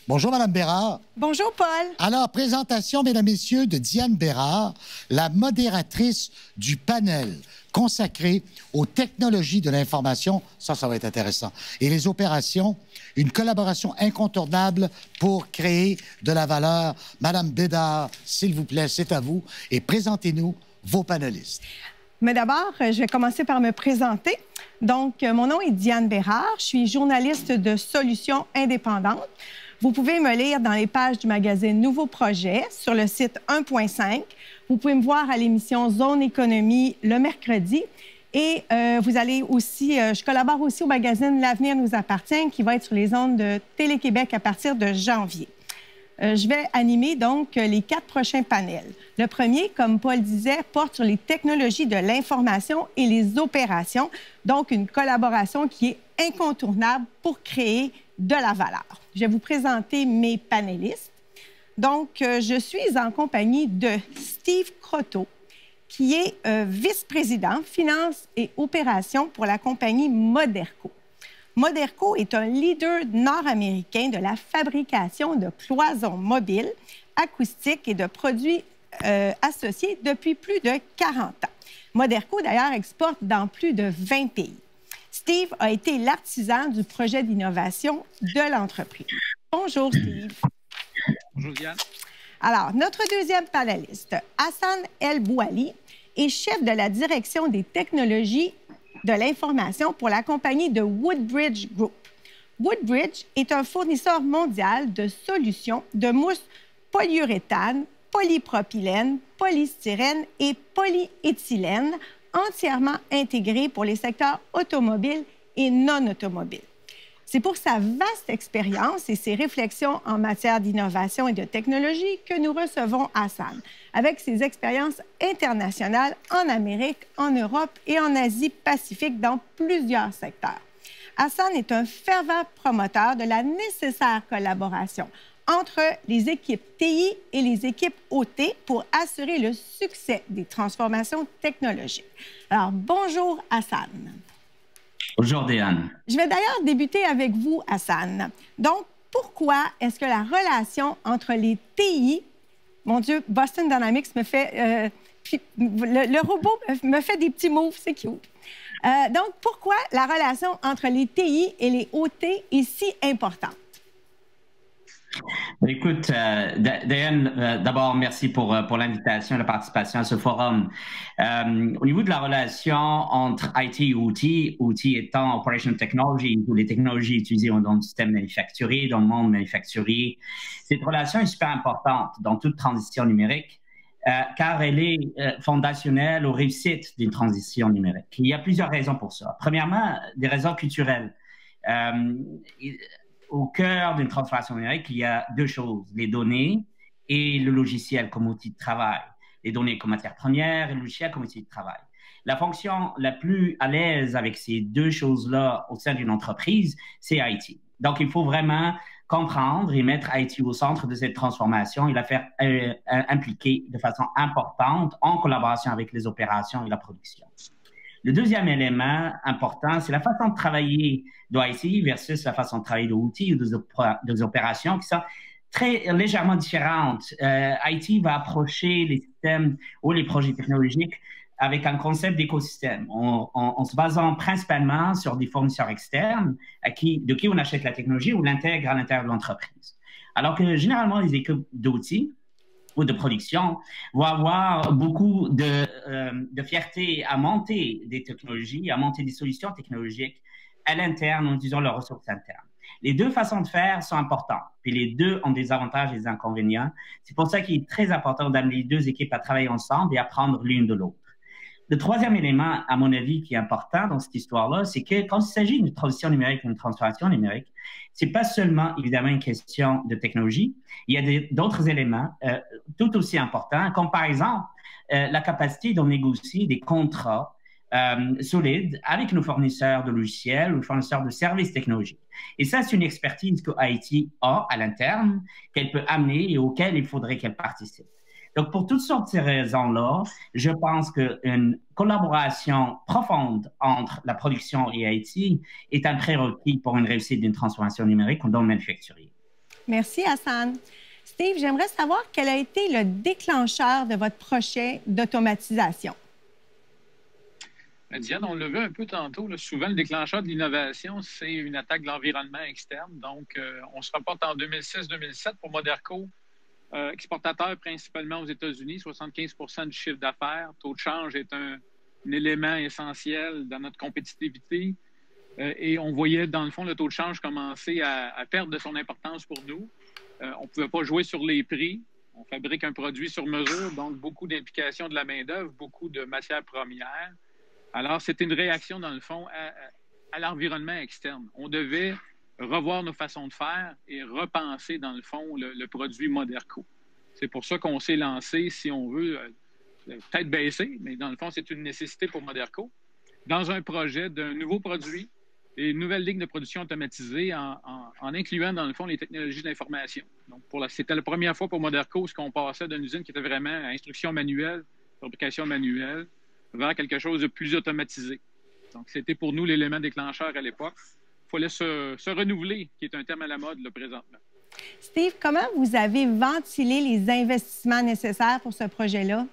Bonjour, Madame Bérard. Bonjour, Paul. Alors, présentation, mesdames, messieurs, de Diane Bérard, la modératrice du panel consacré aux technologies de l'information. Ça va être intéressant. Et les opérations, une collaboration incontournable pour créer de la valeur. Madame Bérard, s'il vous plaît, c'est à vous. Et présentez-nous vos panélistes. Mais d'abord, je vais commencer par me présenter. Donc, mon nom est Diane Bérard. Je suis journaliste de Solutions indépendantes. Vous pouvez me lire dans les pages du magazine Nouveaux projets sur le site 1.5. Vous pouvez me voir à l'émission Zone Économie le mercredi. Et vous allez aussi, je collabore aussi au magazine L'Avenir nous appartient, qui va être sur les ondes de Télé-Québec à partir de janvier. Je vais animer donc les 4 prochains panels. Le premier, comme Paul disait, porte sur les technologies de l'information et les opérations, donc une collaboration qui est incontournable pour créer de la valeur. Je vais vous présenter mes panélistes. Donc, je suis en compagnie de Steve Croteau, qui est vice-président finances et opérations pour la compagnie Moderco. Moderco est un leader nord-américain de la fabrication de cloisons mobiles, acoustiques et de produits associés depuis plus de 40 ans. Moderco, d'ailleurs, exporte dans plus de 20 pays. Steve a été l'artisan du projet d'innovation de l'entreprise. Bonjour, Steve. Bonjour, Diane. Alors, notre deuxième panéliste, Hassan El Bouali, est chef de la direction des technologies de l'information pour la compagnie de Woodbridge Group. Woodbridge est un fournisseur mondial de solutions de mousse polyuréthane, polypropylène, polystyrène et polyéthylène entièrement intégrées pour les secteurs automobiles et non automobiles. C'est pour sa vaste expérience et ses réflexions en matière d'innovation et de technologie que nous recevons Hassan, avec ses expériences internationales en Amérique, en Europe et en Asie-Pacifique dans plusieurs secteurs. Hassan est un fervent promoteur de la nécessaire collaboration entre les équipes TI et les équipes OT pour assurer le succès des transformations technologiques. Alors, bonjour Hassan. Bonjour, Diane. Je vais d'ailleurs débuter avec vous, Hassan. Donc, pourquoi est-ce que la relation entre les TI, mon Dieu, Boston Dynamics me fait... le robot me fait des petits moves, c'est cute. Donc, pourquoi la relation entre les TI et les OT est si importante? Écoute, Diane, d'abord, merci pour l'invitation et la participation à ce forum. Au niveau de la relation entre IT et OT, OT étant Operation Technology, ou les technologies utilisées dans le système manufacturier, dans le monde manufacturier, cette relation est super importante dans toute transition numérique, car elle est fondationnelle aux réussites d'une transition numérique. Il y a plusieurs raisons pour ça. Premièrement, des raisons culturelles. Au cœur d'une transformation numérique, il y a deux choses, les données et le logiciel comme outil de travail. Les données comme matière première et le logiciel comme outil de travail. La fonction la plus à l'aise avec ces deux choses-là au sein d'une entreprise, c'est IT. Donc, il faut vraiment comprendre et mettre IT au centre de cette transformation et la faire impliquer de façon importante en collaboration avec les opérations et la production. Le deuxième élément important, c'est la façon de travailler d'IT versus la façon de travailler d'outils ou des opérations qui sont très légèrement différentes. IT va approcher les systèmes ou les projets technologiques avec un concept d'écosystème, en se basant principalement sur des fournisseurs externes de qui on achète la technologie ou l'intègre à l'intérieur de l'entreprise. Alors que généralement, les équipes d'outils ou de production vont avoir beaucoup de fierté à monter des technologies, à monter des solutions technologiques à l'interne en utilisant leurs ressources internes. Les deux façons de faire sont importantes, puis les deux ont des avantages et des inconvénients. C'est pour ça qu'il est très important d'amener les deux équipes à travailler ensemble et apprendre l'une de l'autre. Le troisième élément, à mon avis, qui est important dans cette histoire-là, c'est que quand il s'agit d'une transition numérique ou d'une transformation numérique, c'est pas seulement, évidemment, une question de technologie. Il y a d'autres éléments tout aussi importants, comme par exemple la capacité de négocier des contrats solides avec nos fournisseurs de logiciels ou fournisseurs de services technologiques. Et ça, c'est une expertise que IT a à l'interne, qu'elle peut amener et auquel il faudrait qu'elle participe. Donc, pour toutes sortes de ces raisons-là, je pense qu'une collaboration profonde entre la production et IT est un prérequis pour une réussite d'une transformation numérique dans le manufacturier. Merci, Hassan. Steve, j'aimerais savoir quel a été le déclencheur de votre projet d'automatisation. Diane, on l'a vu un peu tantôt. Là, souvent, le déclencheur de l'innovation, c'est une attaque de l'environnement externe. Donc, on se reporte en 2006-2007 pour Moderco, exportateur principalement aux États-Unis, 75 du chiffre d'affaires. Taux de change est un élément essentiel dans notre compétitivité. Et on voyait, dans le fond, le taux de change commencer à perdre de son importance pour nous. On ne pouvait pas jouer sur les prix. On fabrique un produit sur mesure, donc beaucoup d'implications de la main-d'œuvre, beaucoup de matières premières. Alors, c'était une réaction, dans le fond, à l'environnement externe. On devait revoir nos façons de faire et repenser, dans le fond, le produit Moderco. C'est pour ça qu'on s'est lancé, si on veut, peut-être baisser, mais dans le fond, c'est une nécessité pour Moderco, dans un projet d'un nouveau produit et une nouvelle ligne de production automatisée en incluant, dans le fond, les technologies d'information. Donc, c'était la première fois pour Moderco qu'on passait d'une usine qui était vraiment à instruction manuelle, fabrication manuelle, vers quelque chose de plus automatisé. Donc, c'était pour nous l'élément déclencheur à l'époque. Il fallait se renouveler, qui est un terme à la mode là, présentement. Steve, comment vous avez ventilé les investissements nécessaires pour ce projet-là?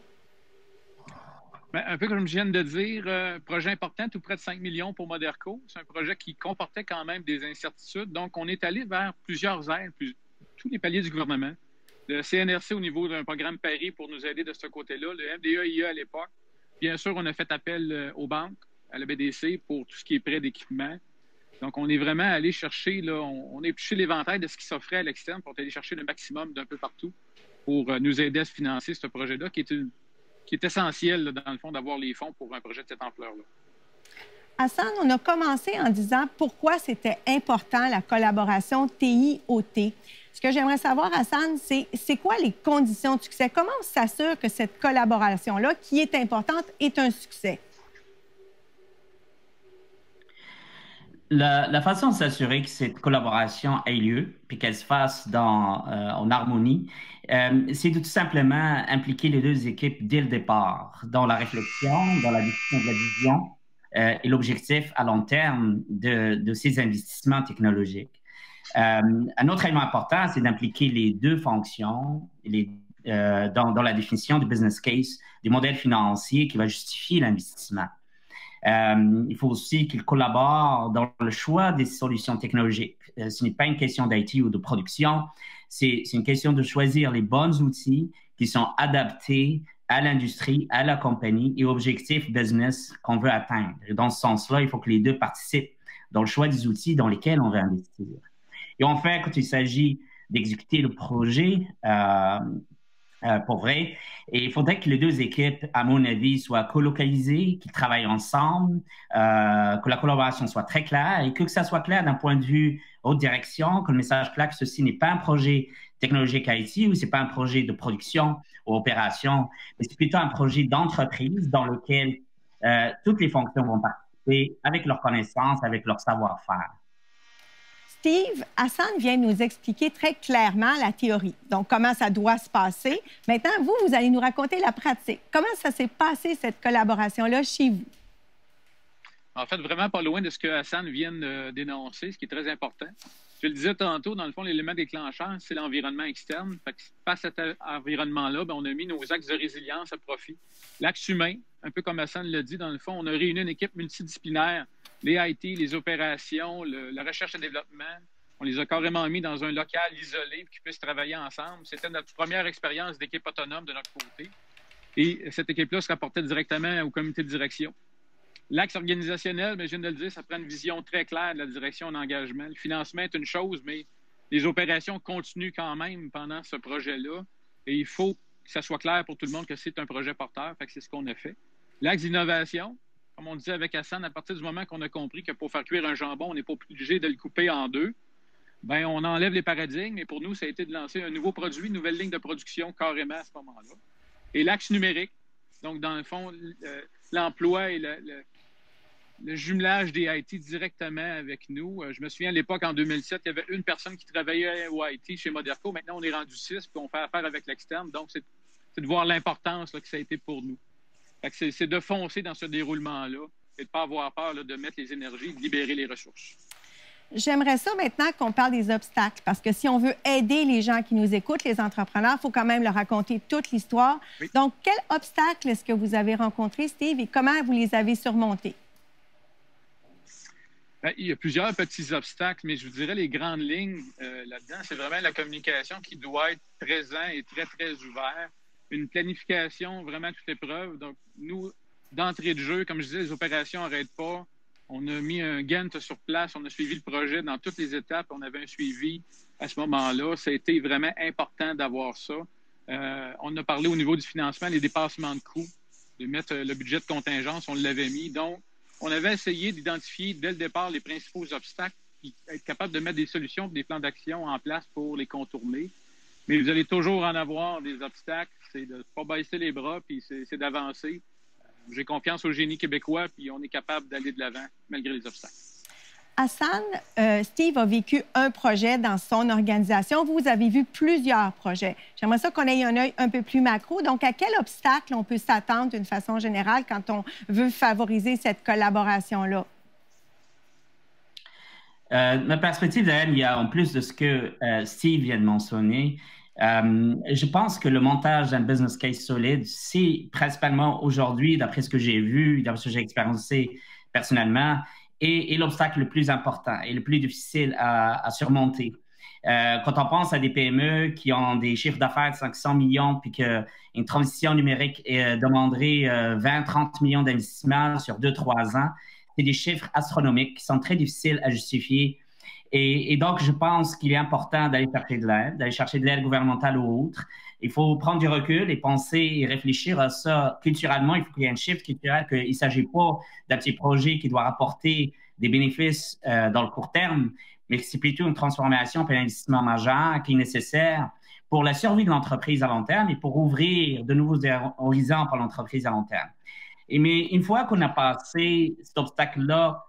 Bien, un peu comme je viens de dire, projet important, tout près de 5 millions pour Moderco. C'est un projet qui comportait quand même des incertitudes. Donc, on est allé vers plusieurs aides, tous les paliers du gouvernement. Le CNRC au niveau d'un programme Paris pour nous aider de ce côté-là, le MDE-IA à l'époque. Bien sûr, on a fait appel aux banques, à la BDC, pour tout ce qui est prêt d'équipement. Donc, on est vraiment allé chercher, là, on a épluché l'éventail de ce qui s'offrait à l'externe pour aller chercher le maximum d'un peu partout pour nous aider à se financer ce projet-là, qui est essentiel, là, dans le fond, d'avoir les fonds pour un projet de cette ampleur-là. Hassan, on a commencé en disant pourquoi c'était important la collaboration TI-OT. Ce que j'aimerais savoir, Hassan, c'est quoi les conditions de succès? Comment on s'assure que cette collaboration-là, qui est importante, est un succès? La façon de s'assurer que cette collaboration ait lieu puis qu'elle se fasse en harmonie, c'est de tout simplement impliquer les deux équipes dès le départ dans la réflexion, dans la discussion de la vision et l'objectif à long terme de ces investissements technologiques. Un autre élément important, c'est d'impliquer les deux fonctions dans la définition du business case, du modèle financier qui va justifier l'investissement. Il faut aussi qu'ils collaborent dans le choix des solutions technologiques. Ce n'est pas une question d'IT ou de production, c'est une question de choisir les bons outils qui sont adaptés à l'industrie, à la compagnie et aux objectifs business qu'on veut atteindre. Et dans ce sens-là, il faut que les deux participent dans le choix des outils dans lesquels on veut investir. Et enfin, quand il s'agit d'exécuter le projet, pour vrai, et il faudrait que les deux équipes, à mon avis, soient colocalisées, qu'ils travaillent ensemble, que la collaboration soit très claire et que ça soit clair d'un point de vue haute direction, que le message clair que ceci n'est pas un projet technologique IT ou ce n'est pas un projet de production ou opération, mais c'est plutôt un projet d'entreprise dans lequel toutes les fonctions vont participer avec leurs connaissances, avec leur savoir-faire. Steve, Hassan vient de nous expliquer très clairement la théorie, donc comment ça doit se passer. Maintenant, vous allez nous raconter la pratique. Comment ça s'est passé, cette collaboration-là, chez vous? En fait, vraiment pas loin de ce que Hassan vient de dénoncer, ce qui est très important. Je le disais tantôt, dans le fond, l'élément déclencheur, c'est l'environnement externe. Fait que face à cet environnement-là, on a mis nos axes de résilience à profit. L'axe humain, un peu comme Hassan l'a dit, dans le fond, on a réuni une équipe multidisciplinaire, les IT, les opérations, la recherche et développement. On les a carrément mis dans un local isolé pour qu'ils puissent travailler ensemble. C'était notre première expérience d'équipe autonome de notre côté. Et cette équipe-là se rapportait directement au comité de direction. L'axe organisationnel, je viens de le dire, ça prend une vision très claire de la direction d'engagement. Le financement est une chose, mais les opérations continuent quand même pendant ce projet-là. Et il faut que ça soit clair pour tout le monde que c'est un projet porteur. Fait que c'est ce qu'on a fait. L'axe d'innovation, comme on disait avec Hassan, à partir du moment qu'on a compris que pour faire cuire un jambon, on n'est pas obligé de le couper en deux, bien, on enlève les paradigmes. Et pour nous, ça a été de lancer un nouveau produit, une nouvelle ligne de production carrément à ce moment-là. Et l'axe numérique, donc dans le fond, l'emploi et le jumelage des IT directement avec nous. Je me souviens, à l'époque, en 2007, il y avait une personne qui travaillait au IT chez Moderco. Maintenant, on est rendu 6, puis on fait affaire avec l'externe. Donc, c'est de voir l'importance que ça a été pour nous. C'est de foncer dans ce déroulement-là et de ne pas avoir peur de mettre les énergies, de libérer les ressources. J'aimerais ça maintenant qu'on parle des obstacles, parce que si on veut aider les gens qui nous écoutent, les entrepreneurs, il faut quand même leur raconter toute l'histoire. Oui. Donc, quels obstacles est-ce que vous avez rencontrés, Steve, et comment vous les avez surmontés? Bien, il y a plusieurs petits obstacles, mais je vous dirais les grandes lignes là-dedans, c'est vraiment la communication qui doit être présente et très, très ouverte. Une planification vraiment toute épreuve. Donc, nous, d'entrée de jeu, comme je disais, les opérations n'arrêtent pas. On a mis un Gantt sur place, on a suivi le projet dans toutes les étapes, on avait un suivi à ce moment-là. Ça a été vraiment important d'avoir ça. On a parlé au niveau du financement, les dépassements de coûts, de mettre le budget de contingence, on l'avait mis. Donc, on avait essayé d'identifier dès le départ les principaux obstacles, puis être capable de mettre des solutions, des plans d'action en place pour les contourner. Mais vous allez toujours en avoir des obstacles, c'est de ne pas baisser les bras, puis c'est d'avancer. J'ai confiance au génie québécois, puis on est capable d'aller de l'avant malgré les obstacles. Hassan, Steve a vécu un projet dans son organisation. Vous avez vu plusieurs projets. J'aimerais ça qu'on ait un œil un peu plus macro. Donc, à quel obstacle on peut s'attendre d'une façon générale quand on veut favoriser cette collaboration-là? Ma perspective, Diane, il y a en plus de ce que Steve vient de mentionner, je pense que le montage d'un business case solide, c'est principalement aujourd'hui, d'après ce que j'ai vu, d'après ce que j'ai expérimenté personnellement, est l'obstacle le plus important et le plus difficile à surmonter. Quand on pense à des PME qui ont des chiffres d'affaires de 500 millions, puis qu'une transition numérique demanderait 20-30 millions d'investissements sur 2-3 ans, c'est des chiffres astronomiques qui sont très difficiles à justifier. Et donc, je pense qu'il est important d'aller chercher de l'aide gouvernementale ou autre. Il faut prendre du recul et penser et réfléchir à ça culturellement. Il faut qu'il y ait un shift culturel, qu'il ne s'agit pas d'un petit projet qui doit rapporter des bénéfices dans le court terme, mais que c'est plutôt une transformation et un investissement majeur qui est nécessaire pour la survie de l'entreprise à long terme et pour ouvrir de nouveaux horizons pour l'entreprise à long terme. Mais une fois qu'on a passé cet obstacle-là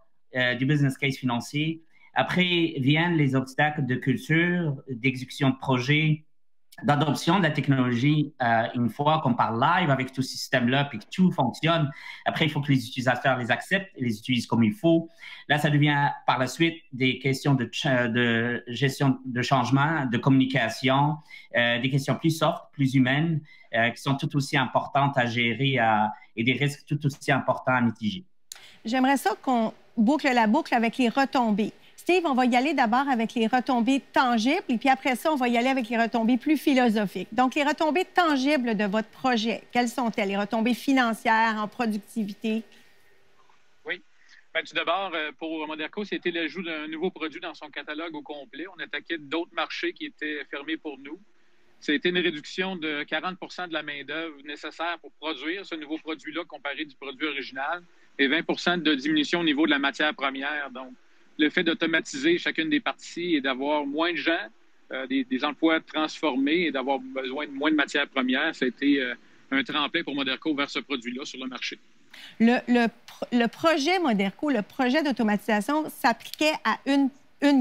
du business case financier, après viennent les obstacles de culture, d'exécution de projet, d'adoption de la technologie. Une fois qu'on parle live avec tout ce système-là puis que tout fonctionne, après, il faut que les utilisateurs les acceptent et les utilisent comme il faut. Là, ça devient par la suite des questions de gestion de changement, de communication, des questions plus soft, plus humaines, qui sont tout aussi importantes à gérer et des risques tout aussi importants à mitiger. J'aimerais ça qu'on boucle la boucle avec les retombées. Steve, on va y aller d'abord avec les retombées tangibles et puis après ça, on va y aller avec les retombées plus philosophiques. Donc, les retombées tangibles de votre projet, quelles sont-elles? Les retombées financières, en productivité? Oui. Bien, tout d'abord, pour Moderco, c'était l'ajout d'un nouveau produit dans son catalogue au complet. On attaquait d'autres marchés qui étaient fermés pour nous. C'était une réduction de 40 de la main-d'œuvre nécessaire pour produire ce nouveau produit-là comparé du produit original et 20 de diminution au niveau de la matière première. Donc, le fait d'automatiser chacune des parties et d'avoir moins de gens, des emplois transformés et d'avoir besoin de moins de matières premières, ça a été un tremplin pour Moderco vers ce produit-là sur le marché. Le projet Moderco, le projet d'automatisation s'appliquait à une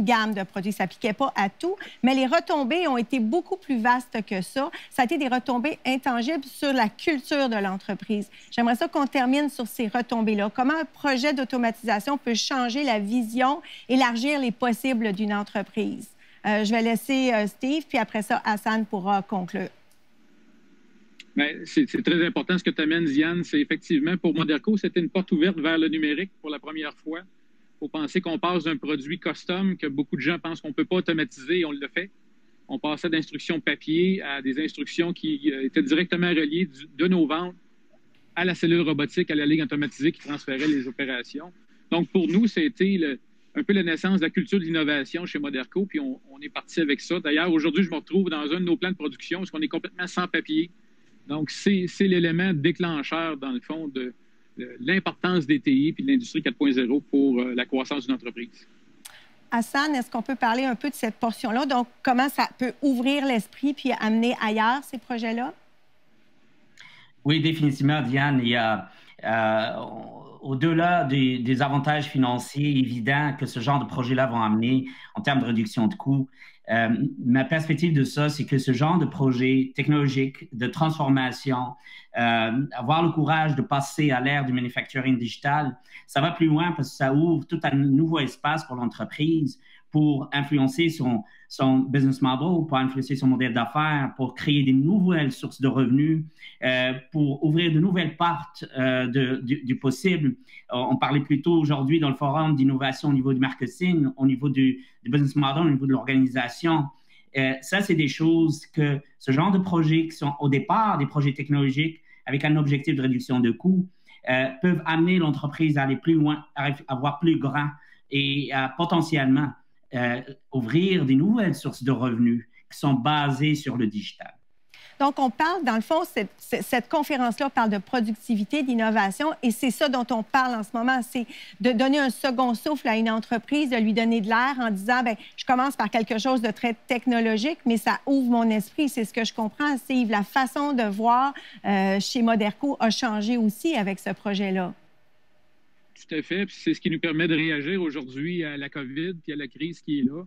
gamme de produits. Ça ne s'appliquait pas à tout, mais les retombées ont été beaucoup plus vastes que ça. Ça a été des retombées intangibles sur la culture de l'entreprise. J'aimerais ça qu'on termine sur ces retombées-là. Comment un projet d'automatisation peut changer la vision, élargir les possibles d'une entreprise? Je vais laisser Steve, puis après ça, Hassan pourra conclure. C'est très important ce que tu amènes, Diane. C'est effectivement, pour Moderco, c'était une porte ouverte vers le numérique pour la première fois. Il faut penser qu'on passe d'un produit custom que beaucoup de gens pensent qu'on ne peut pas automatiser et on le fait. On passait d'instructions papier à des instructions qui étaient directement reliées de nos ventes à la cellule robotique, à la ligne automatisée qui transférait les opérations. Donc, pour nous, c'était un peu la naissance de la culture de l'innovation chez Moderco, puis on est parti avec ça. D'ailleurs, aujourd'hui, je me retrouve dans un de nos plans de production parce qu'on est complètement sans papier. Donc, c'est l'élément déclencheur, dans le fond, de l'importance des TI et de l'industrie 4.0 pour la croissance d'une entreprise. Hassan, est-ce qu'on peut parler un peu de cette portion-là? Donc, comment ça peut ouvrir l'esprit puis amener ailleurs ces projets-là? Oui, définitivement, Diane. Il y a Au-delà des avantages financiers évidents que ce genre de projet-là vont amener en termes de réduction de coûts, ma perspective de ça, c'est que ce genre de projet technologique, de transformation, avoir le courage de passer à l'ère du manufacturing digital, ça va plus loin parce que ça ouvre tout un nouveau espace pour l'entreprise pour influencer son business model, pour influencer son modèle d'affaires, pour créer de nouvelles sources de revenus, pour ouvrir de nouvelles portes du possible. On parlait plus tôt aujourd'hui dans le forum d'innovation au niveau du marketing, au niveau du business model, au niveau de l'organisation. Ça, c'est des choses que ce genre de projets qui sont au départ des projets technologiques avec un objectif de réduction de coûts peuvent amener l'entreprise à aller plus loin, à voir plus grand et à potentiellement ouvrir des nouvelles sources de revenus qui sont basées sur le digital. Donc, on parle, dans le fond, cette conférence-là parle de productivité, d'innovation, et c'est ça dont on parle en ce moment, c'est de donner un second souffle à une entreprise, de lui donner de l'air en disant, bien, je commence par quelque chose de très technologique, mais ça ouvre mon esprit. C'est ce que je comprends, Steve. La façon de voir chez Moderco a changé aussi avec ce projet-là. Tout à fait. Puis c'est ce qui nous permet de réagir aujourd'hui à la COVID puis à la crise qui est là.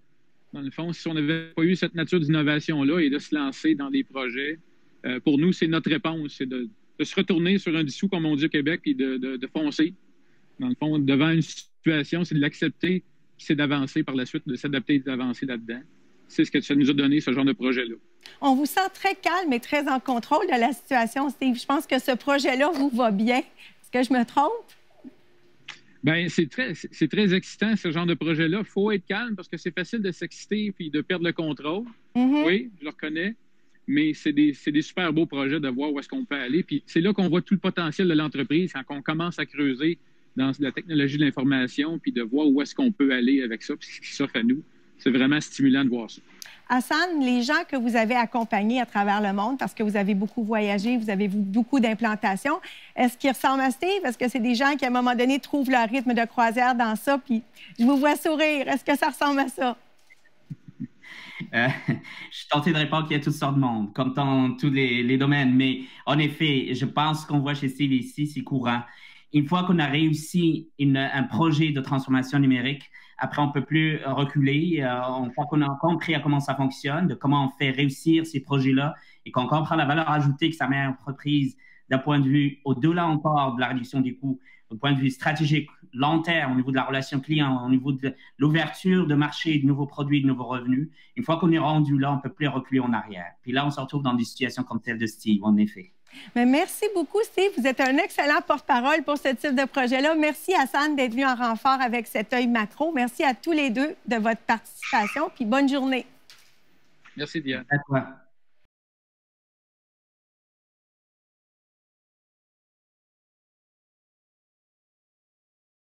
Dans le fond, si on n'avait pas eu cette nature d'innovation-là et de se lancer dans des projets, pour nous, c'est notre réponse. C'est de se retourner sur un dissous, comme on dit au Québec, et de foncer. Dans le fond, devant une situation, c'est de l'accepter, puis c'est d'avancer par la suite, de s'adapter et d'avancer là-dedans. C'est ce que ça nous a donné, ce genre de projet-là. On vous sent très calme et très en contrôle de la situation, Steve. Je pense que ce projet-là vous va bien. Est-ce que je me trompe? Bien, c'est très excitant, ce genre de projet-là. Il faut être calme parce que c'est facile de s'exciter puis de perdre le contrôle. Mm-hmm. Oui, je le reconnais. Mais c'est des super beaux projets de voir où est-ce qu'on peut aller. Puis c'est là qu'on voit tout le potentiel de l'entreprise quand on commence à creuser dans la technologie de l'information puis de voir où est-ce qu'on peut aller avec ça puis ce qui s'offre à nous. C'est vraiment stimulant de voir ça. Hassan, les gens que vous avez accompagnés à travers le monde, parce que vous avez beaucoup voyagé, vous avez beaucoup d'implantations, est-ce qu'ils ressemblent à Steve? Est-ce que c'est des gens qui, à un moment donné, trouvent leur rythme de croisière dans ça? Puis je vous vois sourire. Est-ce que ça ressemble à ça? Je suis tenté de répondre qu'il y a toutes sortes de monde, comme dans tous les domaines. Mais en effet, je pense qu'on voit chez Steve ici, c'est courant. Une fois qu'on a réussi un projet de transformation numérique, après, on ne peut plus reculer. Une fois qu'on a compris à comment ça fonctionne, de comment on fait réussir ces projets-là et qu'on comprend la valeur ajoutée que ça met à l'entreprise d'un point de vue au-delà encore de la réduction des coûts, au point de vue stratégique, long terme, au niveau de la relation client, au niveau de l'ouverture de marché, de nouveaux produits, de nouveaux revenus. Une fois qu'on est rendu là, on ne peut plus reculer en arrière. Puis là, on se retrouve dans des situations comme celle de Steve, en effet. Mais merci beaucoup, Steve. Vous êtes un excellent porte-parole pour ce type de projet-là. Merci, Hassan, d'être venu en renfort avec cet œil macro. Merci à tous les deux de votre participation. Puis bonne journée. Merci, Diane. À toi.